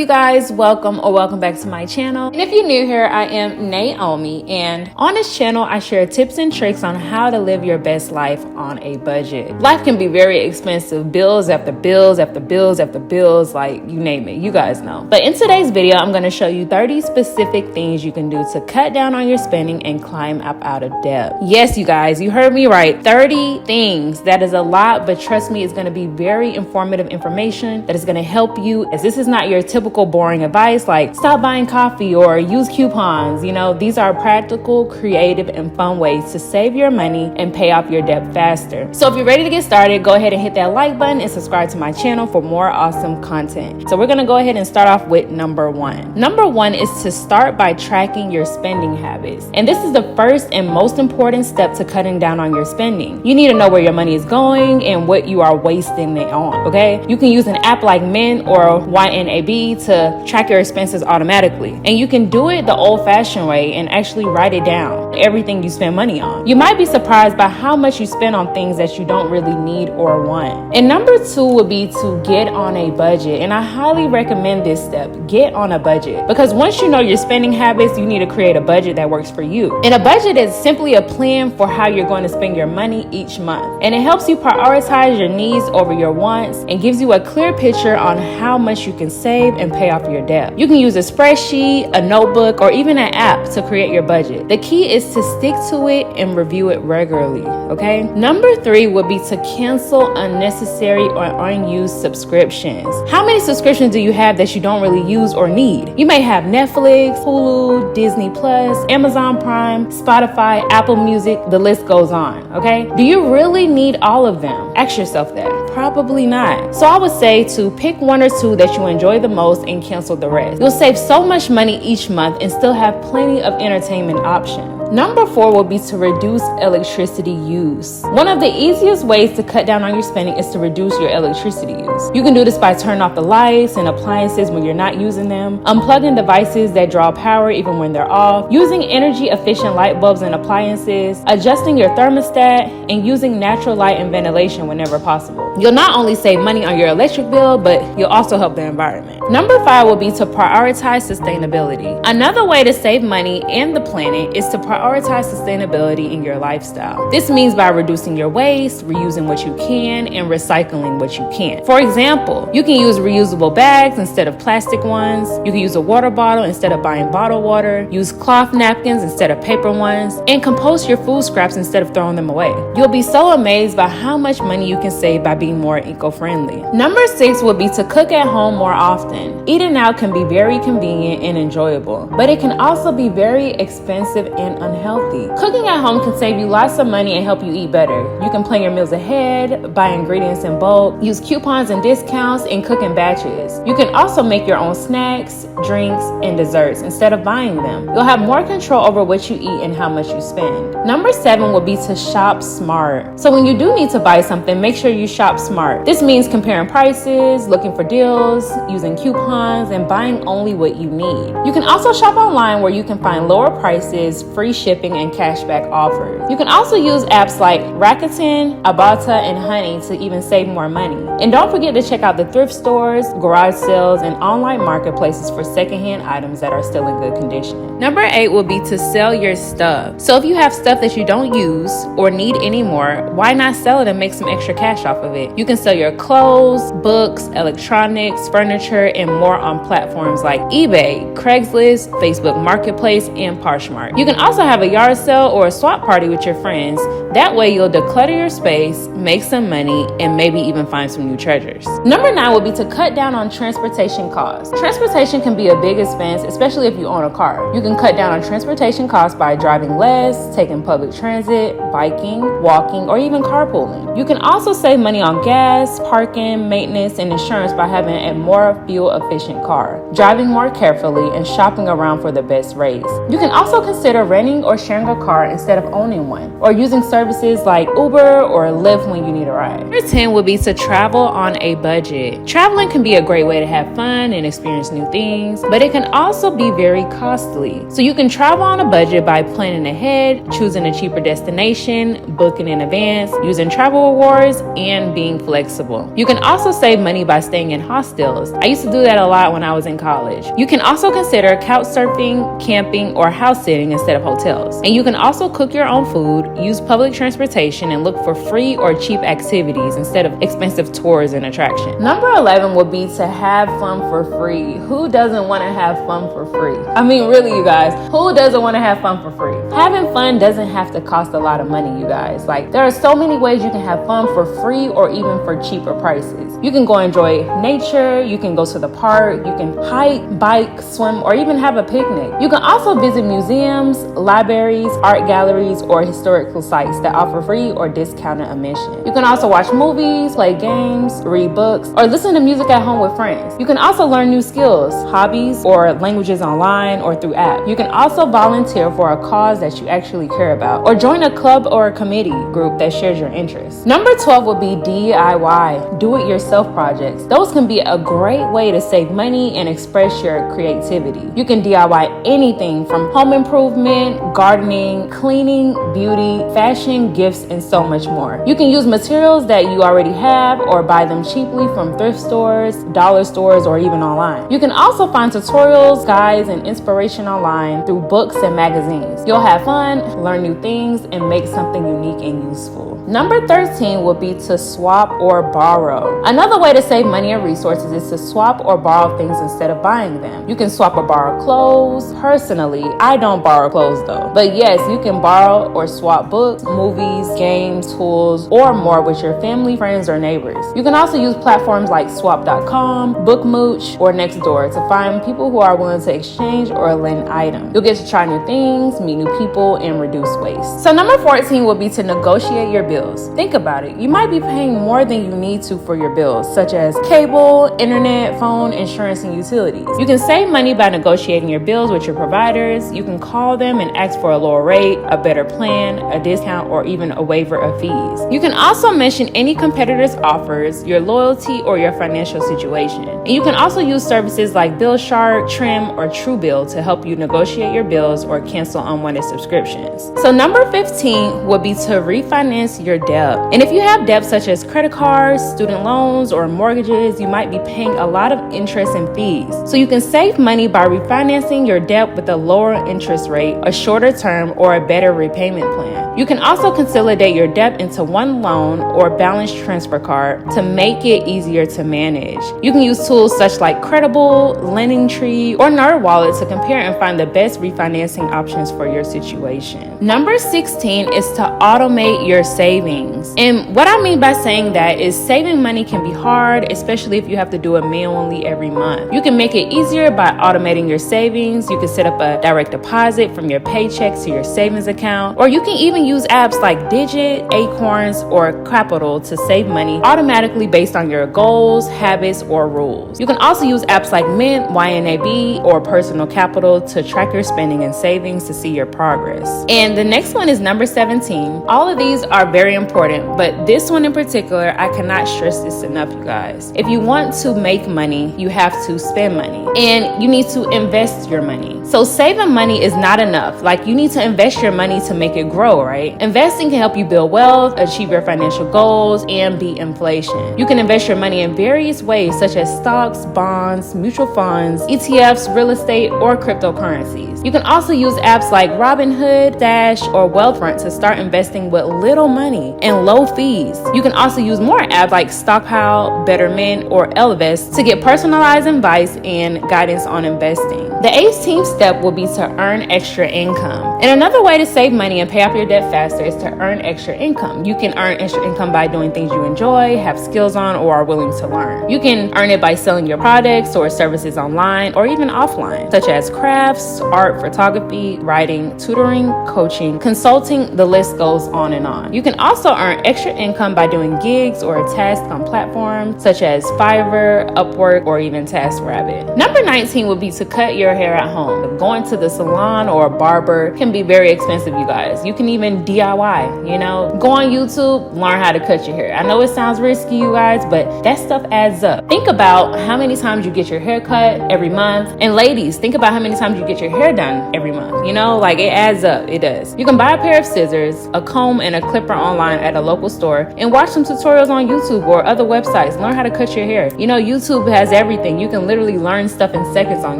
you guys? Welcome back to my channel. And if you're new here, I am Naomi, and on this channel I share tips and tricks on how to live your best life on a budget. Life can be very expensive, bills after bills after bills after bills, like you name it, you guys know. But in today's video, I'm going to show you 30 specific things you can do to cut down on your spending and climb up out of debt. Yes, you guys, you heard me right. 30 things. That is a lot, but trust me, it's going to be very informative information that is going to help you, as this is not your typical boring advice like stop buying coffee or use coupons. You know, these are practical, creative, and fun ways to save your money and pay off your debt faster. So if you're ready to get started, go ahead and hit that like button and subscribe to my channel for more awesome content. So we're going to go ahead and start off with number one. Number one is to start by tracking your spending habits. And this is the first and most important step to cutting down on your spending. You need to know where your money is going and what you are wasting it on, okay? You can use an app like Mint or YNAB to track your expenses automatically. And you can do it the old-fashioned way and actually write it down, everything you spend money on. You might be surprised by how much you spend on things that you don't really need or want. And number two would be to get on a budget. And I highly recommend this step. Get on a budget. Because once you know your spending habits, you need to create a budget that works for you. And a budget is simply a plan for how you're going to spend your money each month. And it helps you prioritize your needs over your wants and gives you a clear picture on how much you can save and pay off your debt. You can use a spreadsheet, a notebook, or even an app to create your budget. The key is to stick to it and review it regularly, okay? Number three would be to cancel unnecessary or unused subscriptions. How many subscriptions do you have that you don't really use or need? You may have Netflix, Hulu, Disney Plus, Amazon Prime, Spotify, Apple Music, the list goes on, okay? Do you really need all of them? Ask yourself that. Probably not. So I would say to pick one or two that you enjoy the most and cancel the rest. You'll save so much money each month and still have plenty of entertainment options. Number four will be to reduce electricity use. One of the easiest ways to cut down on your spending is to reduce your electricity use. You can do this by turning off the lights and appliances when you're not using them, unplugging devices that draw power even when they're off, using energy efficient light bulbs and appliances, adjusting your thermostat, and using natural light and ventilation whenever possible. You'll not only save money on your electric bill, but you'll also help the environment. Number five will be to prioritize sustainability. Another way to save money and the planet is to prioritize sustainability in your lifestyle. This means by reducing your waste, reusing what you can, and recycling what you can't. For example, you can use reusable bags instead of plastic ones. You can use a water bottle instead of buying bottled water. Use cloth napkins instead of paper ones. And compost your food scraps instead of throwing them away. You'll be so amazed by how much money you can save by being more eco-friendly. Number six would be to cook at home more often. Eating out can be very convenient and enjoyable, but it can also be very expensive and unhealthy. Cooking at home can save you lots of money and help you eat better. You can plan your meals ahead, buy ingredients in bulk, use coupons and discounts, and cook in batches. You can also make your own snacks, drinks, and desserts instead of buying them. You'll have more control over what you eat and how much you spend. Number seven will be to shop smart. So when you do need to buy something, make sure you shop smart. This means comparing prices, looking for deals, using coupons, and buying only what you need. You can also shop online where you can find lower prices, free shipping, and cashback offers. You can also use apps like Rakuten, Ibotta, and Honey to even save more money. And don't forget to check out the thrift stores, garage sales, and online marketplaces for secondhand items that are still in good condition. Number eight will be to sell your stuff. So if you have stuff that you don't use or need anymore, why not sell it and make some extra cash off of it? You can sell your clothes, books, electronics, furniture, and more on platforms like eBay, Craigslist, Facebook Marketplace, and Poshmark. You can also have a yard sale or a swap party with your friends. That way you'll declutter your space, make some money, and maybe even find some new treasures. Number nine will be to cut down on transportation costs. Transportation can be a big expense, especially if you own a car. You can cut down on transportation costs by driving less, taking public transit, biking, walking, or even carpooling. You can also save money on gas, parking, maintenance, and insurance by having a more fuel-efficient car, driving more carefully, and shopping around for the best rates. You can also consider renting or sharing a car instead of owning one, or using service services like Uber or Lyft when you need a ride. Number 10 would be to travel on a budget. Traveling can be a great way to have fun and experience new things, but it can also be very costly. So you can travel on a budget by planning ahead, choosing a cheaper destination, booking in advance, using travel rewards, and being flexible. You can also save money by staying in hostels. I used to do that a lot when I was in college. You can also consider couch surfing, camping, or house sitting instead of hotels. And you can also cook your own food, use public transportation, and look for free or cheap activities instead of expensive tours and attractions. Number 11 would be to have fun for free. Who doesn't want to have fun for free? I mean, really, you guys, who doesn't want to have fun for free? Having fun doesn't have to cost a lot of money, you guys. Like, there are so many ways you can have fun for free or even for cheaper prices. You can go enjoy nature, you can go to the park, you can hike, bike, swim, or even have a picnic. You can also visit museums, libraries, art galleries, or historical sites that offer free or discounted admission. You can also watch movies, play games, read books, or listen to music at home with friends. You can also learn new skills, hobbies, or languages online or through apps. You can also volunteer for a cause that you actually care about, or join a club or a committee group that shares your interests. Number 12 would be DIY, do-it-yourself projects. Those can be a great way to save money and express your creativity. You can DIY anything from home improvement, gardening, cleaning, beauty, fashion, gifts, and so much more. You can use materials that you already have or buy them cheaply from thrift stores, dollar stores, or even online. You can also find tutorials, guides, and inspiration online through books and magazines. You'll have fun, learn new things, and make something unique and useful. Number 13 would be to swap or borrow. Another way to save money and resources is to swap or borrow things instead of buying them. You can swap or borrow clothes. Personally, I don't borrow clothes though. But yes, you can borrow or swap books, movies, games, tools, or more with your family, friends, or neighbors. You can also use platforms like swap.com, Bookmooch, or Nextdoor to find people who are willing to exchange or lend items. You'll get to try new things, meet new people, and reduce waste. So number 14 would be to negotiate your bills. Think about it. You might be paying more than you need to for your bills, such as cable, internet, phone, insurance, and utilities. You can save money by negotiating your bills with your providers. You can call them and ask for a lower rate, a better plan, a discount, or even a waiver of fees. You can also mention any competitor's offers, your loyalty, or your financial situation. And you can also use services like Billshark, Trim, or Truebill to help you negotiate your bills or cancel unwanted subscriptions. So number 15 would be to refinance your debt. And if you have debts such as credit cards, student loans, or mortgages, you might be paying a lot of interest and fees. So you can save money by refinancing your debt with a lower interest rate, a shorter term, or a better repayment plan. You can also consolidate your debt into one loan or balance transfer card to make it easier to manage. You can use tools such like Credible, LendingTree, or NerdWallet to compare and find the best refinancing options for your situation. Number 16 is to automate your savings. And what I mean by saying that is saving money can be hard, especially if you have to do it manually every month. You can make it easier by automating your savings. You can set up a direct deposit from your paycheck to your savings account, or you can even use apps like Digit, Acorns, or Capital to save money automatically based on your goals, habits, or rules. You can also use apps like Mint, YNAB, or Personal Capital to track your spending and savings to see your progress. And the next one is number 17. All of these are very important, but this one in particular, I cannot stress this enough, you guys. If you want to make money, you have to spend money, and you need to invest your money. So saving money is not enough. Like, you need to invest your money to make it grow, right? Investing can help you build wealth, achieve your financial goals, and beat inflation. You can invest your money in various ways, such as stocks, bonds, mutual funds, ETFs, real estate, or cryptocurrencies. You can also use apps like Robinhood, Dash, or Wealthfront to start investing with little money and low fees. You can also use more apps like Stockpile, Betterment, or Ellevest to get personalized advice and guidance on investing. The 18th step will be to earn extra income. And another way to save money and pay off your debt faster is to earn extra income. You can earn extra income by doing things you enjoy, have skills on, or are willing to learn. You can earn it by selling your products or services online or even offline, such as crafts, art, photography, writing, tutoring, coaching, consulting. The list goes on and on. You can also earn extra income by doing gigs or tasks on platforms such as Fiverr, Upwork, or even TaskRabbit. Number 19 would be to cut your hair at home. Going to the salon or a barber can be very expensive, you guys. You can even DIY, go on YouTube, learn how to cut your hair. I know it sounds risky, you guys, but that stuff adds up. Think about how many times you get your hair cut every month. And ladies, think about how many times you get your hair done every month. It adds up. It does. You can buy a pair of scissors, a comb, and a clipper online at a local store and watch some tutorials on YouTube or other websites. Learn how to cut your hair. YouTube has everything. You can literally learn stuff in seconds on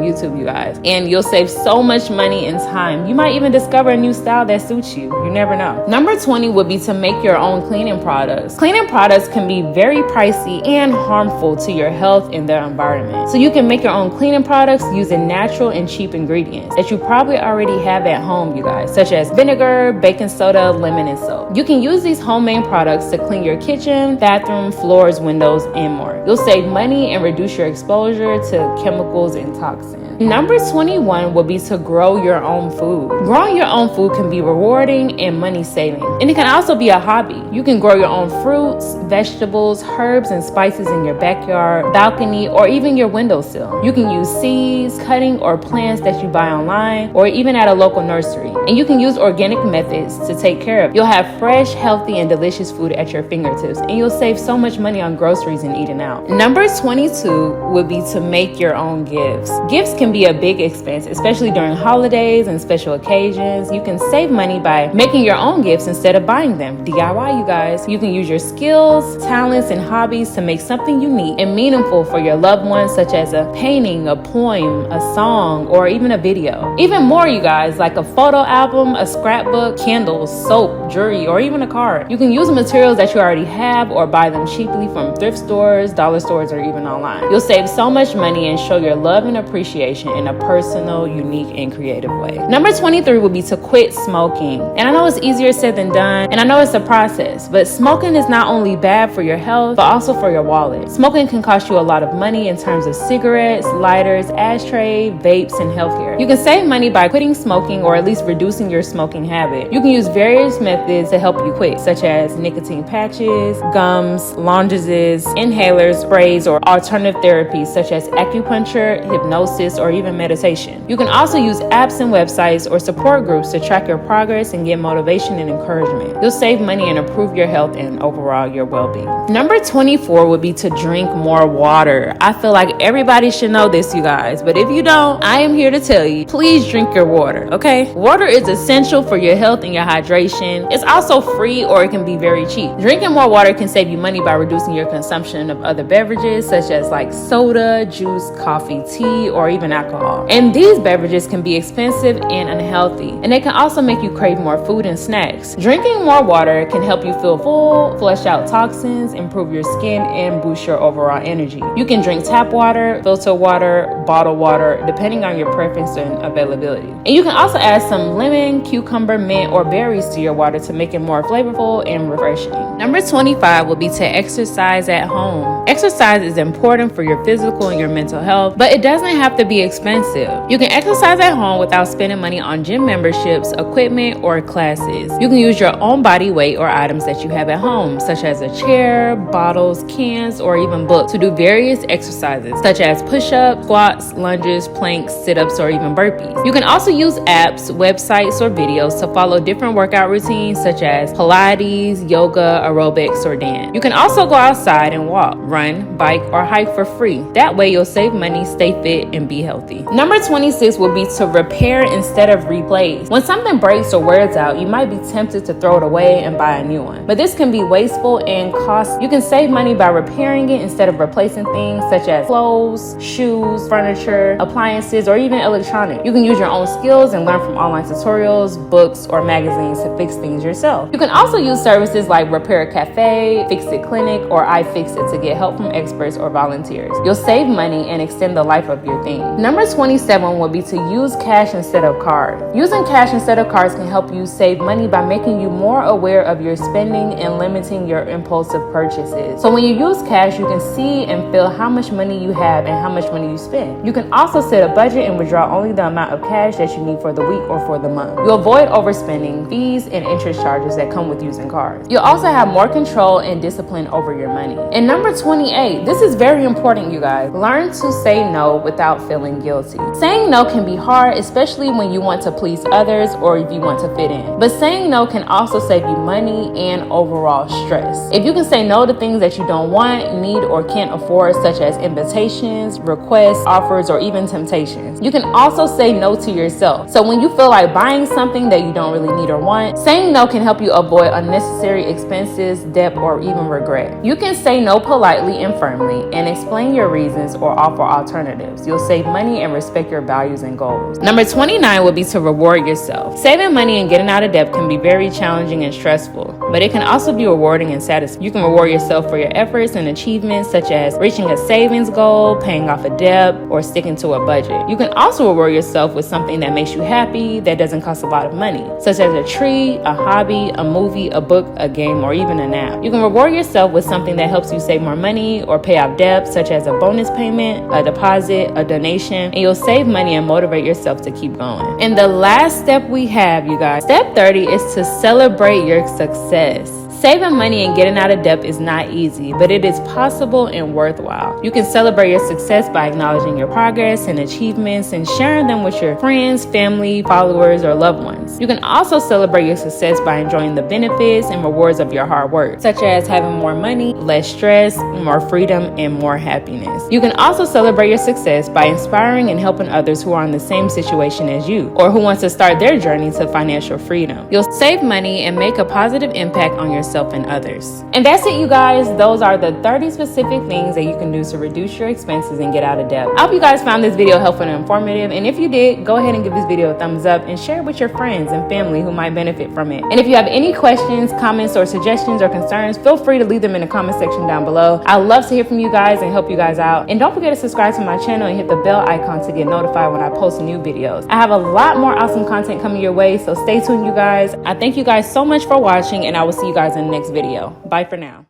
YouTube, you guys. And you'll save so much money and time. You might even discover a new style that suits you. You never know. Number 20 would be to make your own cleaning products. Cleaning products can be very pricey and harmful to your health and the environment. So you can make your own cleaning products using natural and cheap ingredients that you probably already have at home, you guys, such as vinegar, baking soda, lemon, and soap. You can use these homemade products to clean your kitchen, bathroom, floors, windows, and more. You'll save money and reduce your exposure to chemicals and toxins. Number 21 will be to grow your own food. Growing your own food can be rewarding and money saving, and it can also be a hobby. You can grow your own fruits, vegetables, herbs, and spices in your backyard, balcony, or even your windowsill. You can use seeds, cutting, or plants that you buy online, or even at a local nursery. And you can use organic methods to take care of it. You'll have fresh, healthy, and delicious food at your fingertips, and you'll save so much money on groceries and eating out. Number 22 would be to make your own gifts. Gifts can be a big expense, especially during holidays and special occasions. You can save money by making your own gifts instead of buying them. DIY, you guys. You can use your skills, talents, and hobbies to make something unique and meaningful for your loved ones, such as a painting, a poem, a song, or even a video. Even more, you guys, like a photo album, a scrapbook, candles, soap, jewelry, or even a card. You can use materials that you already have or buy them cheaply from thrift stores, dollar stores, or even online. You'll save so much money and show your love and appreciation in a personal, unique, and creative way. Number 23 would be to quit smoking. And I know it's easier said than done, and I know it's a process, but smoking is not only bad for your health, but also for your wallet. Smoking can cost you a lot of money in terms of cigarettes, lighters, ashtray, vapes, and healthcare. You can save money by quitting smoking or at least reducing your smoking habit. You can use various methods to help you quit, such as nicotine patches, gums, lozenges, inhalers, sprays, or alternative therapies such as acupuncture, hypnosis, or even meditation. You can also use apps and websites or support groups to track your progress and get motivation and encouragement. You'll save money and improve your health and overall your well-being. Number 24 would be to drink more water. I feel like everybody should know this, you guys, but if you don't, I am here to tell you, please drink your water, okay? Water is essential for your health and your hydration. It's also free, or it can be very cheap. Drinking more water can save you money by reducing your consumption of other beverages such as like soda, juice, coffee, tea, or even alcohol. And these beverages can be expensive and unhealthy, and they can also make you crave more food and snacks. Drinking more water can help you feel full, flush out toxins, improve your skin, and boost your overall energy. You can drink tap water, filter water, bottled water, depending on your preference and availability. And you can also add some lemon, cucumber, mint, or berries to your water to make it more flavorful and refreshing. Number 25 will be to exercise at home. Exercise is important for your physical and your mental health, but it doesn't have to be expensive. You can exercise at home without spending money on gym memberships, equipment, or classes. You can use your own body weight or items that you have at home, such as a chair, bottles, cans, or even books, to do various exercises, such as push-ups, squats, lunges, planks, sit-ups, or even burpees. You can also use apps, websites, or videos to follow different workout routines, such as Pilates, yoga, aerobics, or dance. You can also go outside and walk, run, bike, or hike for free. That way you'll save money, stay fit, and be healthy. Number 26 will be to repair instead of replace. When something breaks or wears out, you might be tempted to throw it away and buy a new one. But this can be wasteful and costly. You can save money by repairing it instead of replacing things such as clothes, shoes, furniture, appliances, or even electronics. You can use your own skills and learn from online tutorials, books, or magazines to fix things yourself. You can also use services like Repair Cafe, Fix It Clinic, or iFixit to get help from experts or volunteers. You'll save money and extend the life of your thing. Number 27 will be to use cash instead of cards. Using cash instead of cards can help you save money by making you more aware of your spending and limiting your impulsive purchases. So when you use cash, you can see and feel how much money you have and how much money you spend. You can also set a budget and withdraw only the amount of cash that you need for the week or for the month. You'll avoid overspending, fees, and interest charges that come with using cards. You'll also have more control and discipline over your money. And number 28, this is very important, you guys. Learn to say no without feeling guilty. Saying no can be hard, especially when you want to please others or if you want to fit in. But saying no can also save you money and overall stress. If you can say no to things that you don't want, need, or can't afford, such as invitations, requests, offers, or even temptations, you can also say no to yourself. So when you feel like buying something that you don't really need or want, saying no can help you avoid unnecessary expenses, debt, or even regret. You can say no politely and firmly and explain your reasons or offer alternatives. You'll save money and respect your values and goals. Number 29 would be to reward yourself. Saving money and getting out of debt can be very challenging and stressful, but it can also be rewarding and satisfying. You can reward yourself for your efforts and achievements, such as reaching a savings goal, paying off a debt, or sticking to a budget. You can also reward yourself with something that makes you happy that doesn't cost a lot of money, such as a treat, a hobby, a movie, a book, a game, or even a nap. You can reward yourself with something that helps you save more money or pay off debt, such as a bonus payment, a deposit, a donation, and you'll save money and motivate yourself to keep going. And the last step we have, you guys, step 30 is to celebrate your success. Saving money and getting out of debt is not easy, but it is possible and worthwhile. You can celebrate your success by acknowledging your progress and achievements and sharing them with your friends, family, followers, or loved ones. You can also celebrate your success by enjoying the benefits and rewards of your hard work, such as having more money, less stress, more freedom, and more happiness. You can also celebrate your success by inspiring and helping others who are in the same situation as you or who want to start their journey to financial freedom. You'll save money and make a positive impact on yourself and others. And that's it, you guys. Those are the 30 specific things that you can do to reduce your expenses and get out of debt. I hope you guys found this video helpful and informative. And if you did, go ahead and give this video a thumbs up and share it with your friends and family who might benefit from it. And if you have any questions, comments, or suggestions or concerns, feel free to leave them in the comment section down below. I love to hear from you guys and help you guys out. And don't forget to subscribe to my channel and hit the bell icon to get notified when I post new videos. I have a lot more awesome content coming your way, so stay tuned, you guys. I thank you guys so much for watching, and I will see you guys in the next video. Bye for now.